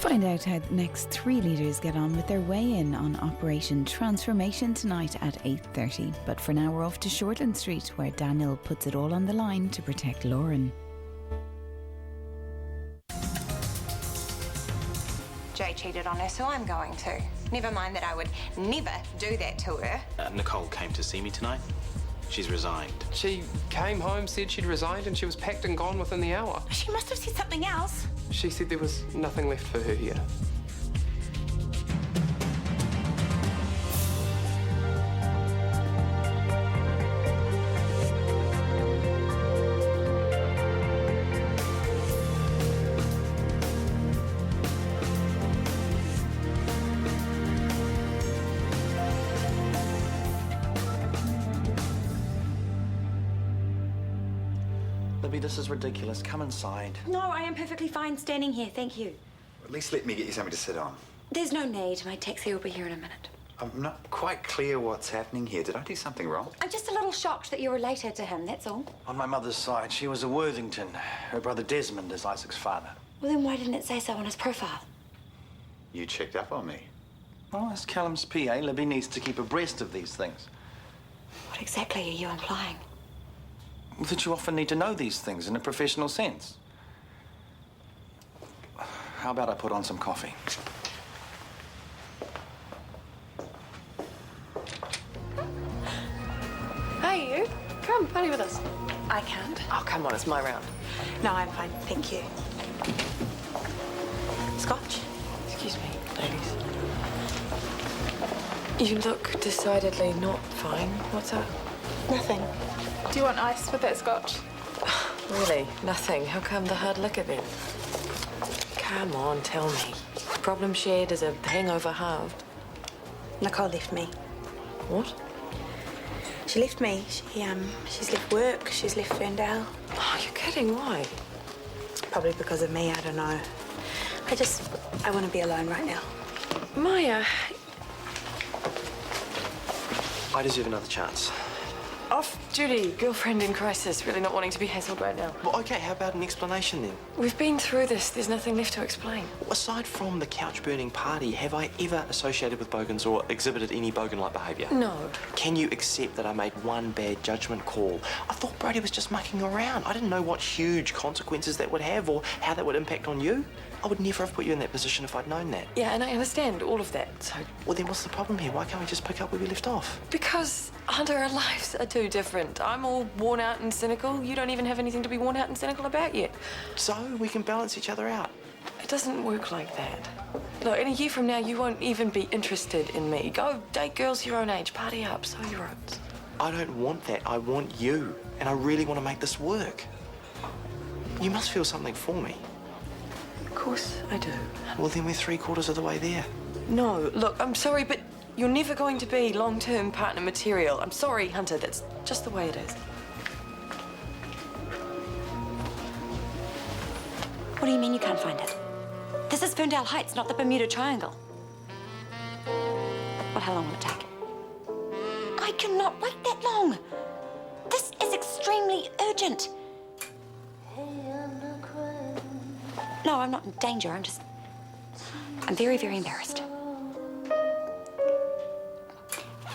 Find out how the next 3 leaders get on with their weigh-in on Operation Transformation tonight at 8:30. But for now, we're off to Shortland Street, where Daniel puts it all on the line to protect Lauren. Jay cheated on her, so I'm going to. Never mind that I would never do that to her. Nicole came to see me tonight. She's resigned. She came home, said she'd resigned, and she was packed and gone within the hour. She must have said something else. She said there was nothing left for her here. Libby, this is ridiculous. Come inside. No, I am perfectly fine standing here, thank you. At least let me get you something to sit on. There's no need. My taxi will be here in a minute. I'm not quite clear what's happening here. Did I do something wrong? I'm just a little shocked that you're related to him, that's all. On my mother's side, she was a Worthington. Her brother Desmond is Isaac's father. Well, then why didn't it say so on his profile? You checked up on me. Well, as Callum's PA, Libby needs to keep abreast of these things. What exactly are you implying? Well, that you often need to know these things in a professional sense. How about I put on some coffee? Hey, you. Come, party with us. I can't. Oh, come on, it's my round. No, I'm fine, thank you. Scotch? Excuse me, ladies. You look decidedly not fine. What's up? Nothing. Do you want ice with that scotch? Really? Nothing? How come the hard liquor then? Come on, tell me. Problem shared is a hangover halved. Nicole left me. What? She left me. She's left work, she's left Ferndale. Oh, you're kidding. Why? Probably because of me, I don't know. I want to be alone right now. Maya. I deserve another chance. Off duty, girlfriend in crisis, really not wanting to be hassled right now. Well, okay, how about an explanation then? We've been through this. There's nothing left to explain. Aside from the couch-burning party, have I ever associated with bogans or exhibited any bogan-like behaviour? No. Can you accept that I made one bad judgment call? I thought Brody was just mucking around. I didn't know what huge consequences that would have or how that would impact on you. I would never have put you in that position if I'd known that. Yeah, and I understand all of that, so... Well, then what's the problem here? Why can't we just pick up where we left off? Because, Hunter, our lives are too different. I'm all worn out and cynical. You don't even have anything to be worn out and cynical about yet. So we can balance each other out. It doesn't work like that. Look, in a year from now, you won't even be interested in me. Go date girls your own age, party up, sow your oats. I don't want that. I want you. And I really want to make this work. You must feel something for me. Of course I do. Well, then we're 3/4 of the way there. No, look, I'm sorry, but you're never going to be long-term partner material. I'm sorry, Hunter, that's just the way it is. What do you mean you can't find it? This is Ferndale Heights, not the Bermuda Triangle. Well, how long will it take? I cannot wait that long. This is extremely urgent. No, I'm not in danger. I'm very, very embarrassed.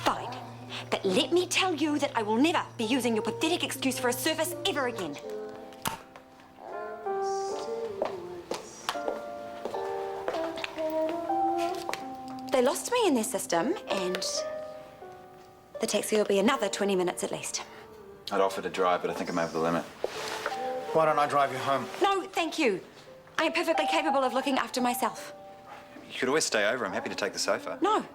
Fine. But let me tell you that I will never be using your pathetic excuse for a service ever again. They lost me in their system, and the taxi will be another 20 minutes at least. I'd offer to drive, but I think I'm over the limit. Why don't I drive you home? No, thank you. I am perfectly capable of looking after myself. You could always stay over. I'm happy to take the sofa. No.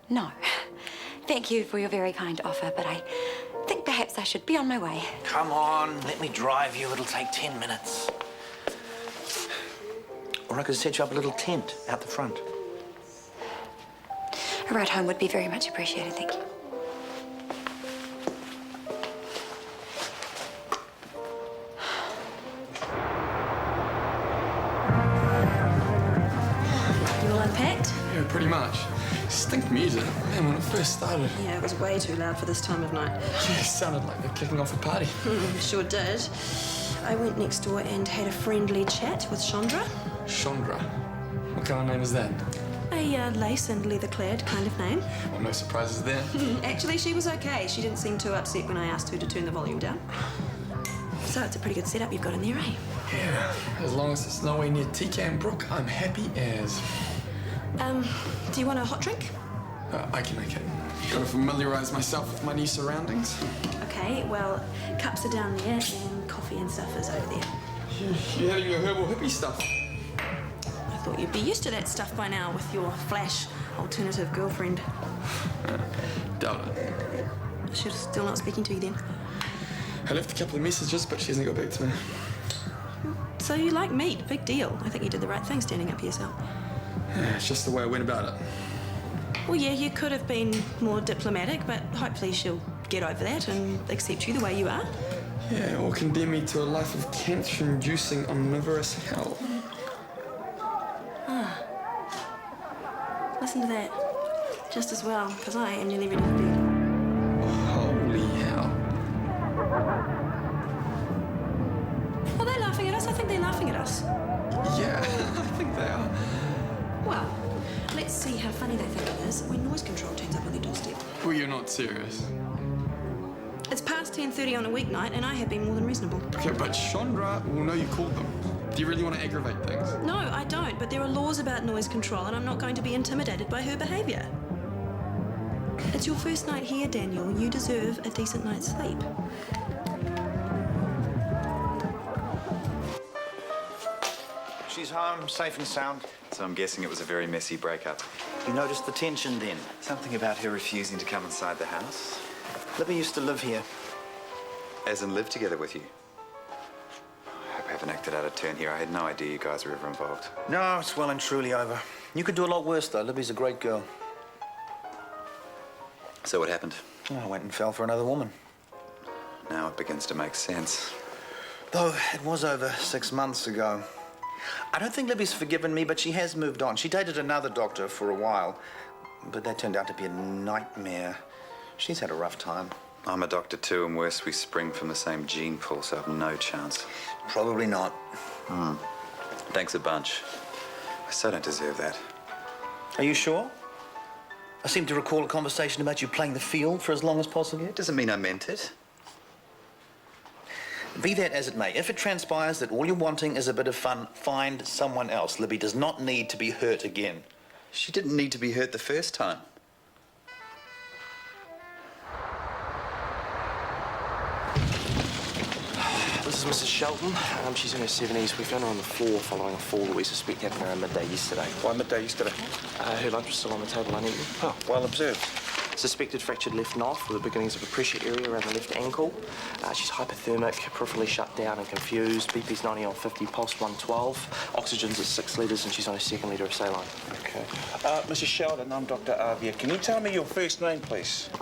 No. Thank you for your very kind offer, but I think perhaps I should be on my way. Come on, let me drive you. It'll take 10 minutes. Or I could set you up a little tent out the front. A ride home would be very much appreciated, thank you. You all unpacked? Yeah, pretty much. Stink music. Man, when it first started. Yeah, it was way too loud for this time of night. Yeah, it sounded like they're kicking off a party. Sure did. I went next door and had a friendly chat with Chandra. Chandra? What kind of name is that? A lace and leather-clad kind of name. Well, no surprises there. Actually, she was okay. She didn't seem too upset when I asked her to turn the volume down. So it's a pretty good setup you've got in there, eh? Yeah, as long as it's nowhere near Tecan Brook, I'm happy as. Do you want a hot drink? I can make it. Gotta familiarise myself with my new surroundings. Okay, well, cups are down there and coffee and stuff is over there. You're having your herbal hippie stuff. I thought you'd be used to that stuff by now with your flash alternative girlfriend. Doubt it. She's still not speaking to you then? I left a couple of messages, but she hasn't got back to me. So you like meat, big deal. I think you did the right thing standing up for yourself. Yeah, it's just the way I went about it. Well, yeah, you could have been more diplomatic, but hopefully she'll get over that and accept you the way you are. Yeah, or condemn me to a life of cancer-inducing omnivorous hell. Ah. Listen to that. Just as well, because I am nearly ready for bed. Holy hell. Are they laughing at us? I think they're laughing at us. Yeah, I think they are. Well, let's see how funny they think it is when noise control turns up on their doorstep. Well, you're not serious. It's past 10:30 on a weeknight, and I have been more than reasonable. Okay, but Chandra will know you called them. Do you really want to aggravate things? No, I don't, but there are laws about noise control, and I'm not going to be intimidated by her behaviour. It's your first night here, Daniel. You deserve a decent night's sleep. She's home, safe and sound. So I'm guessing it was a very messy breakup. You noticed the tension then? Something about her refusing to come inside the house? Libby used to live here. As in live together with you? I hope I haven't acted out of turn here. I had no idea you guys were ever involved. No, it's well and truly over. You could do a lot worse, though. Libby's a great girl. So what happened? I went and fell for another woman. Now it begins to make sense. Though it was over 6 months ago. I don't think Libby's forgiven me, but she has moved on. She dated another doctor for a while, but that turned out to be a nightmare. She's had a rough time. I'm a doctor too, and worse, we spring from the same gene pool, so I've no chance. Probably not. Thanks a bunch. I so don't deserve that. Are you sure? I seem to recall a conversation about you playing the field for as long as possible. It doesn't mean I meant it. Be that as it may, if it transpires that all you're wanting is a bit of fun, find someone else. Libby does not need to be hurt again. She didn't need to be hurt the first time. This is Mrs. Shelton. She's in her 70s. We found her on the floor following a fall that we suspect happened around midday yesterday. Why midday yesterday? Her lunch was still on the table uneaten. Oh, well observed. Suspected fractured left knife with the beginnings of a pressure area around the left ankle. She's hypothermic, peripherally shut down and confused. BP's 90 on 50, pulse 112. Oxygen's at 6 litres and she's on her 2nd litre of saline. Okay. Mrs. Sheldon, I'm Dr. Avia. Can you tell me your first name, please? Did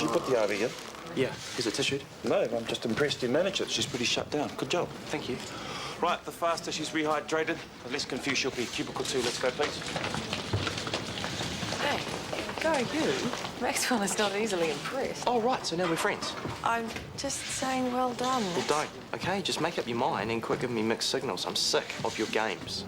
you put the IV in? Yeah. Is it tissued? No, I'm just impressed you managed it. She's pretty shut down. Good job. Thank you. Right, the faster she's rehydrated, the less confused she'll be. Cubicle 2, let's go, please. Hey, go you. Maxwell is not easily impressed. Oh, right, so now we're friends. I'm just saying well done. Well, don't, okay? Just make up your mind and quit giving me mixed signals. I'm sick of your games.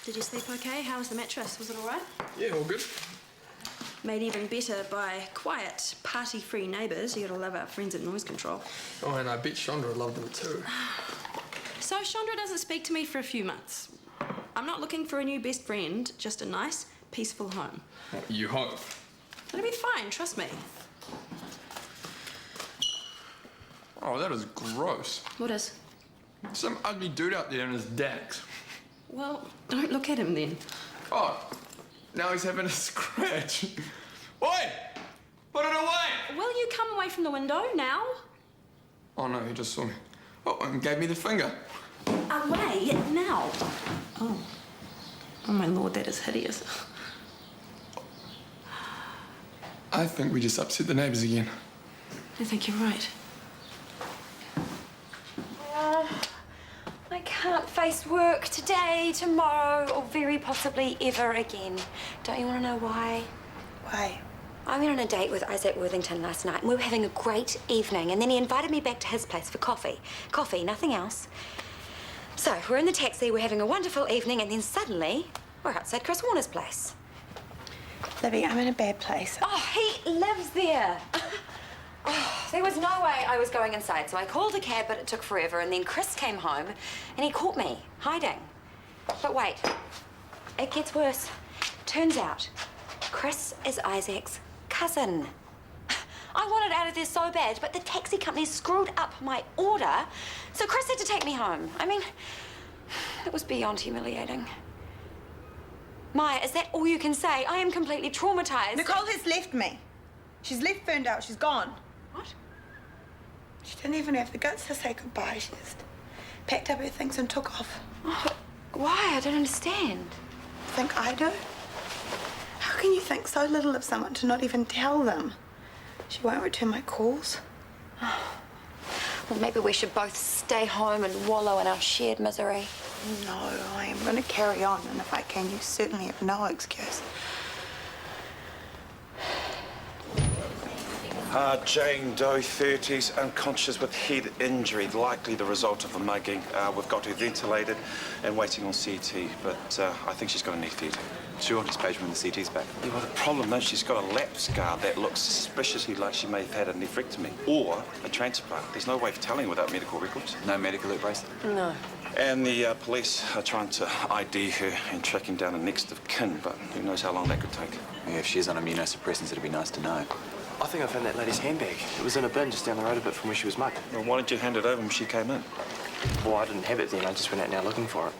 Did you sleep okay? How was the mattress? Was it all right? Yeah, all good. Made even better by quiet, party-free neighbours. You gotta love our friends at Noise Control. Oh, and I bet Chandra loved them too. So Chandra doesn't speak to me for a few months. I'm not looking for a new best friend, just a nice, peaceful home. You hope. It'll be fine, trust me. Oh, that is gross. What is? Some ugly dude out there in his Dax. Well, don't look at him then. Oh, now he's having a scratch. Oi! Put it away! Will you come away from the window now? Oh, no, he just saw me. Oh, and gave me the finger. Away now. Oh. Oh, my lord, that is hideous. I think we just upset the neighbours again. I think you're right. I can't can't face work today, tomorrow, or very possibly ever again. Don't you want to know why? Why? I went on a date with Isaac Worthington last night, and we were having a great evening, and then he invited me back to his place for coffee. Coffee, nothing else. So, we're in the taxi, we're having a wonderful evening, and then suddenly, we're outside Chris Warner's place. Libby, I'm in a bad place. Oh, he lives there. Oh, there was no way I was going inside, so I called a cab, but it took forever, and then Chris came home, and he caught me, hiding. But wait, it gets worse. Turns out, Chris is Isaac's cousin. I wanted out of there so bad, but the taxi company screwed up my order, so Chris had to take me home. I mean, it was beyond humiliating. Maya, is that all you can say? I am completely traumatized. Nicole has left me. She's left Ferndale. She's gone. What? She didn't even have the guts to say goodbye. She just packed up her things and took off. Oh, why? I don't understand. Think I do? How can you think so little of someone to not even tell them? She won't return my calls. Well, maybe we should both stay home and wallow in our shared misery. No, I am going to carry on, and if I can, you certainly have no excuse. Jane Doe, 30s, unconscious with head injury, likely the result of a mugging. We've got her ventilated and waiting on CT, but I think she's got a knee theatre. Sure, just page when the CT's back. Yeah, well, the problem is she's got a lap scar that looks suspiciously like she may have had a nephrectomy or a transplant. There's no way of telling without medical records. No medical at bracelet? No. And the police are trying to ID her and tracking down a next of kin, but who knows how long that could take. Yeah, if she's on immunosuppressants, it'd be nice to know. I think I found that lady's handbag. It was in a bin just down the road a bit from where she was mugged. Well, why didn't you hand it over when she came in? Well, I didn't have it then. I just went out now looking for it.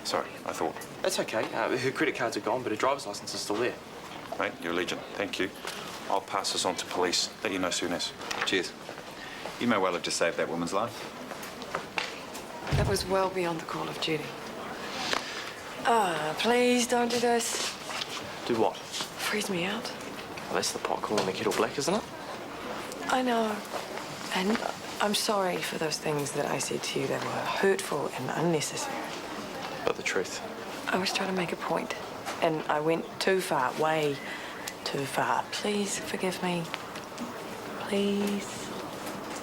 Sorry, I thought. It's okay. Her credit cards are gone, but her driver's license is still there. Mate, you're a legend. Thank you. I'll pass this on to police. Let you know soon as. Cheers. You may well have just saved that woman's life. That was well beyond the call of duty. Please don't do this. Do what? Freeze me out. Well, that's the pot calling the kettle black, isn't it? I know. And I'm sorry for those things that I said to you that were hurtful and unnecessary. But the truth. I was trying to make a point, and I went too far, way too far. Please forgive me. Please.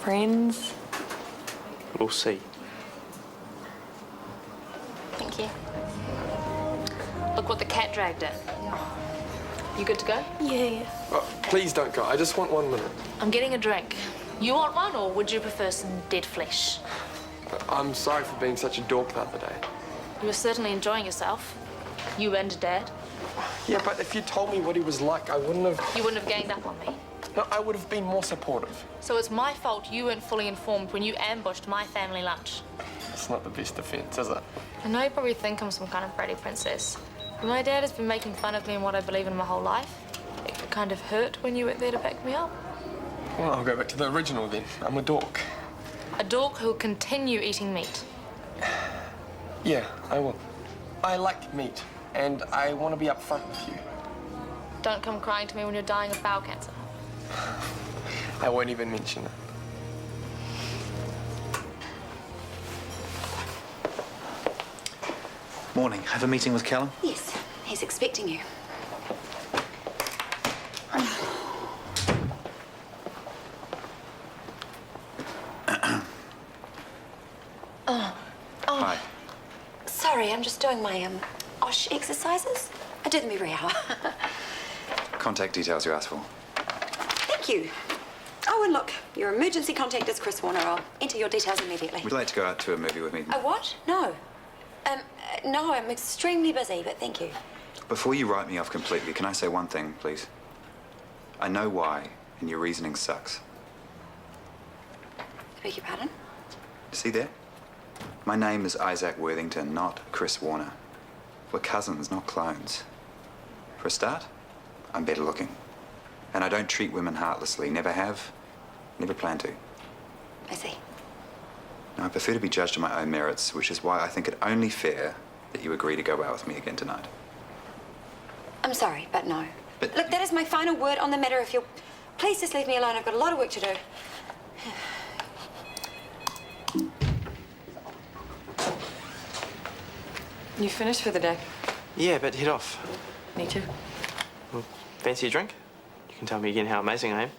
Friends. We'll see. Thank you. Look what the cat dragged in. You good to go? Yeah. Oh, please don't go. I just want 1 minute. I'm getting a drink. You want one, or would you prefer some dead flesh? I'm sorry for being such a dork the other day. You were certainly enjoying yourself. You and Dad. Yeah, but if you told me what he was like, I wouldn't have... You wouldn't have ganged up on me. No, I would have been more supportive. So it's my fault you weren't fully informed when you ambushed my family lunch. It's not the best defense, is it? I know you probably think I'm some kind of bratty princess, but my dad has been making fun of me and what I believe in my whole life. It kind of hurt when you weren't there to back me up. Well, I'll go back to the original then. I'm a dork. A dork who'll continue eating meat. Yeah, I will. I like meat, and I want to be upfront with you. Don't come crying to me when you're dying of bowel cancer. I won't even mention it. Morning. Have a meeting with Callum? Yes, he's expecting you. Hi. Sorry, I'm just doing my OSH exercises. I do them every hour. Contact details you asked for. Thank you. Oh, and look, your emergency contact is Chris Warner. I'll enter your details immediately. Would you like to go out to a movie with me? A what? No. No, I'm extremely busy, but thank you. Before you write me off completely, can I say one thing, please? I know why, and your reasoning sucks. I beg your pardon? See there? My name is Isaac Worthington, not Chris Warner. We're cousins, not clones. For a start, I'm better looking. And I don't treat women heartlessly. Never have, never plan to. I see. Now, I prefer to be judged on my own merits, which is why I think it only fair that you agree to go out with me again tonight. I'm sorry, but no. But look, that is my final word on the matter. If you'll please just leave me alone. I've got a lot of work to do. You finished for the day? Yeah, but head off. Me too. Well, fancy a drink? You can tell me again how amazing I am.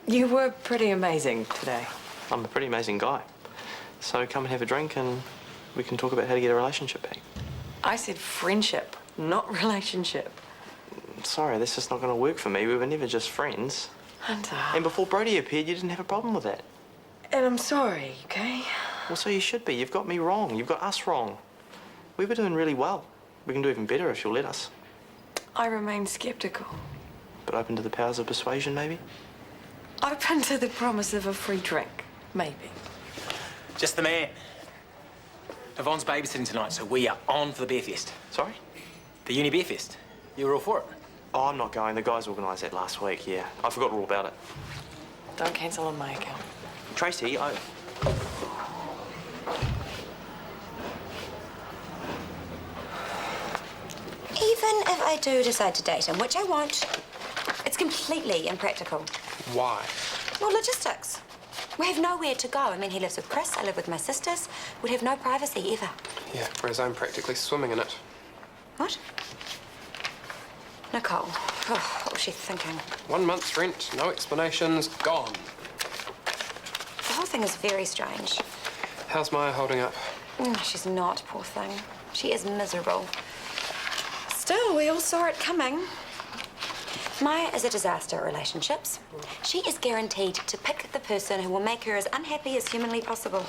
You were pretty amazing today. I'm a pretty amazing guy. So come and have a drink and we can talk about how to get a relationship back. I said friendship, not relationship. Sorry, that's just not going to work for me. We were never just friends. Hunter. And before Brody appeared, you didn't have a problem with that. And I'm sorry, okay? Well, so you should be. You've got me wrong. You've got us wrong. We were doing really well. We can do even better if you'll let us. I remain sceptical. But open to the powers of persuasion, maybe? Open to the promise of a free drink, maybe. Just the man. Yvonne's babysitting tonight, so we are on for the beer fest. Sorry? The uni beer fest. You were all for it. Oh, I'm not going. The guys organised that last week, yeah. I forgot all about it. Don't cancel on my account. Tracy, Even if I do decide to date him, which I won't, it's completely impractical. Why? Well, logistics. We have nowhere to go. I mean, he lives with Chris, I live with my sisters. We'd have no privacy ever. Yeah, whereas I'm practically swimming in it. What? Nicole, oh, what was she thinking? 1 month's rent, no explanations, gone. The whole thing is very strange. How's Maya holding up? She's not, poor thing. She is miserable. Still, we all saw it coming. Maya is a disaster at relationships. She is guaranteed to pick the person who will make her as unhappy as humanly possible.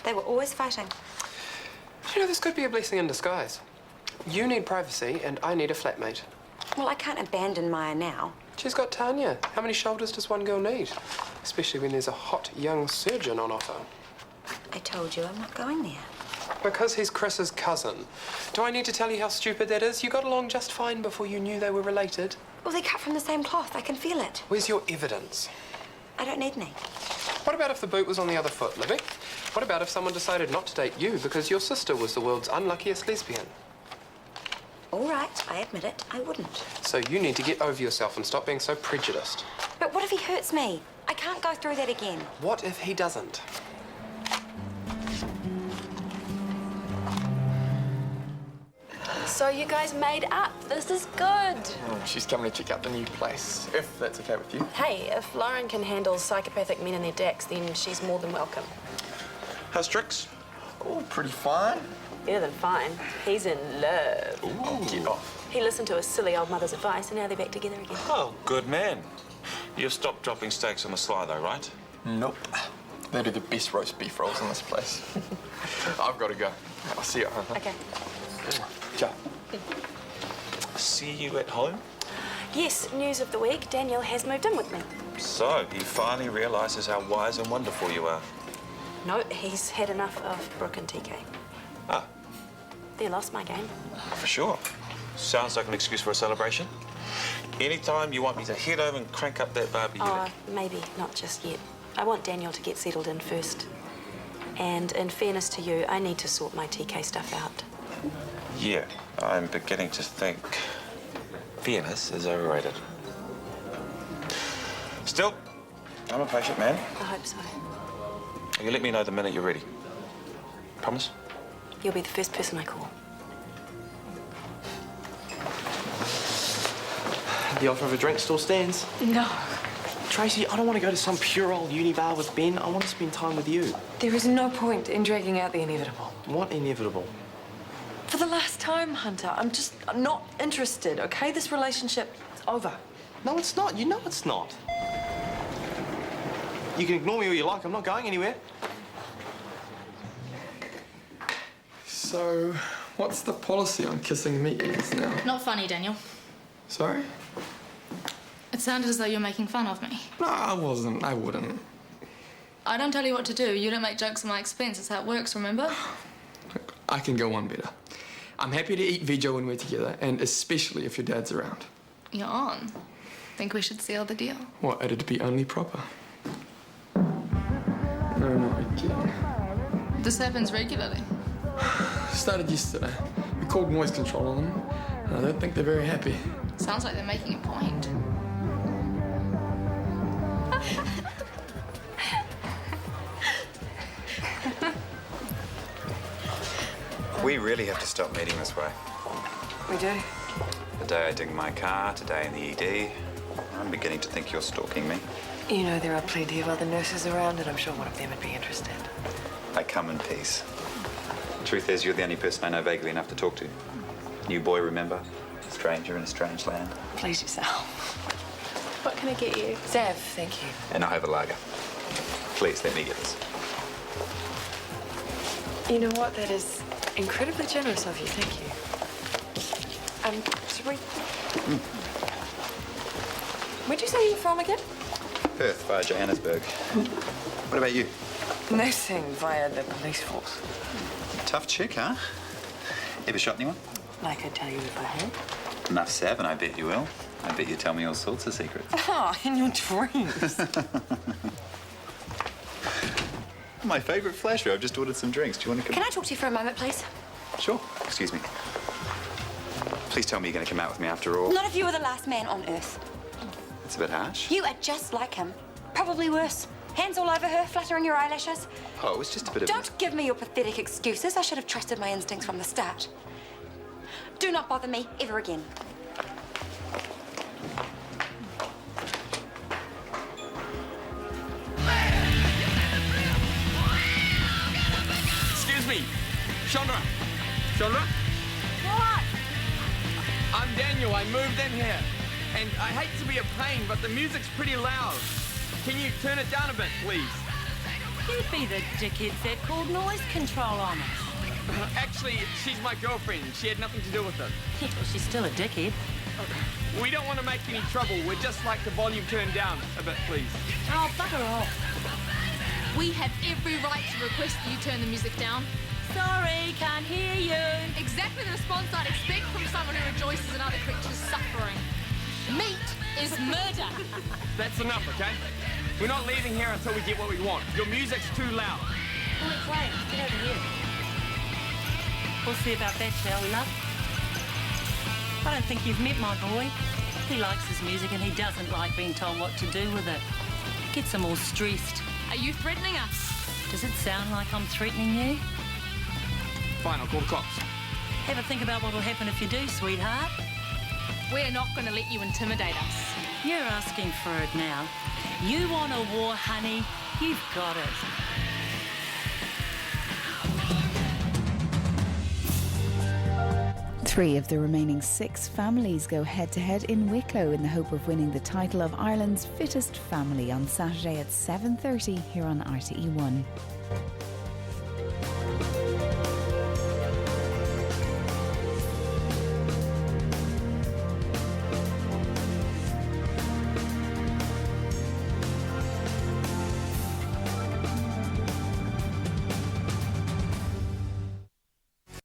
They were always fighting. You know, this could be a blessing in disguise. You need privacy, and I need a flatmate. Well, I can't abandon Maya now. She's got Tanya. How many shoulders does one girl need? Especially when there's a hot young surgeon on offer. I told you I'm not going there. Because he's Chris's cousin. Do I need to tell you how stupid that is? You got along just fine before you knew they were related. Well, they cut from the same cloth. I can feel it. Where's your evidence? I don't need any. What about if the boot was on the other foot, Libby? What about if someone decided not to date you because your sister was the world's unluckiest lesbian? All right, I admit it. I wouldn't. So you need to get over yourself and stop being so prejudiced. But what if he hurts me? I can't go through that again. What if he doesn't? So you guys made up. This is good. Oh, she's coming to check out the new place, if that's okay with you. Hey, if Lauren can handle psychopathic men and their dicks, then she's more than welcome. How's Trix? Oh, pretty fine. Better than fine. He's in love. Ooh. Get off. He listened to his silly old mother's advice, and now they're back together again. Oh, good man. You've stopped dropping steaks on the sly, though, right? Nope. They do the best roast beef rolls in this place. I've got to go. I'll see you at home. Okay. Ciao. See you at home? Yes, news of the week. Daniel has moved in with me. So, he finally realises how wise and wonderful you are. No, he's had enough of Brooke and TK. Ah. They lost my game. For sure. Sounds like an excuse for a celebration. Anytime you want me to head over and crank up that Barbie unit. Maybe not just yet. I want Daniel to get settled in first. And in fairness to you, I need to sort my TK stuff out. Yeah, I'm beginning to think fairness is overrated. Still, I'm a patient man. I hope so. You let me know the minute you're ready. Promise? You'll be the first person I call. The offer of a drink still stands. No. Tracy, I don't want to go to some pure old uni bar with Ben. I want to spend time with you. There is no point in dragging out the inevitable. What inevitable? For the last time, Hunter, I'm not interested, okay? This relationship is over. No, it's not. You know it's not. You can ignore me all you like. I'm not going anywhere. So, what's the policy on kissing meetings now? Not funny, Daniel. Sorry? It sounded as though you were making fun of me. No, I wasn't. I wouldn't. I don't tell you what to do. You don't make jokes at my expense. That's how it works, remember? I can go one better. I'm happy to eat veggie when we're together, and especially if your dad's around. You're on. Think we should seal the deal? What, it'd be only proper? No, not again. This happens regularly. Started yesterday. We called noise control on them, and I don't think they're very happy. Sounds like they're making a point. We really have to stop meeting this way. We do. The day I ding my car, today in the ED. I'm beginning to think you're stalking me. You know there are plenty of other nurses around, and I'm sure one of them would be interested. I come in peace. Truth is, you're the only person I know vaguely enough to talk to. New boy, remember? Stranger in a strange land. Please yourself. What can I get you? Zav, thank you. And I'll have a lager. Please, let me get this. You know what? That is incredibly generous of you. Thank you. Sorry. Where'd you say you were from again? Perth via Johannesburg. What about you? Nursing via the police force. Tough chick, huh? Ever shot anyone? Like I'd tell you if I had. Enough sav, and I bet you will. I bet you tell me all sorts of secrets. Oh, in your dreams. My favourite flasher. I've just ordered some drinks. Do you want to come? Can I talk to you for a moment, please? Sure. Excuse me. Please tell me you're going to come out with me after all. Not if you were the last man on Earth. It's a bit harsh. You are just like him. Probably worse. Hands all over her, fluttering your eyelashes. Oh, it was just a bit of... Don't give me your pathetic excuses. I should have trusted my instincts from the start. Do not bother me ever again. Excuse me. Chandra. Chandra? What? I'm Daniel. I moved in here. And I hate to be a pain, but the music's pretty loud. Can you turn it down a bit, please? You'd be the dickheads that called noise control on us. Actually, she's my girlfriend. She had nothing to do with it. Yeah, well, she's still a dickhead. We don't want to make any trouble. We'd just like the volume turned down a bit, please. Oh, bugger off. We have every right to request that you turn the music down. Sorry, can't hear you. Exactly the response I'd expect from someone who rejoices in other creatures' suffering. Meat is murder. That's enough, okay? We're not leaving here until we get what we want. Your music's too loud. Well, it's late. Get over here. We'll see about that, shall we, love? I don't think you've met my boy. He likes his music and he doesn't like being told what to do with it. Gets him all stressed. Are you threatening us? Does it sound like I'm threatening you? Fine, I'll call the cops. Have a think about what will happen if you do, sweetheart. We're not going to let you intimidate us. You're asking for it now. You want a war, honey? You've got it. Three of the remaining 6 families go head-to-head in Wicklow in the hope of winning the title of Ireland's fittest family on Saturday at 7:30 here on RTE1.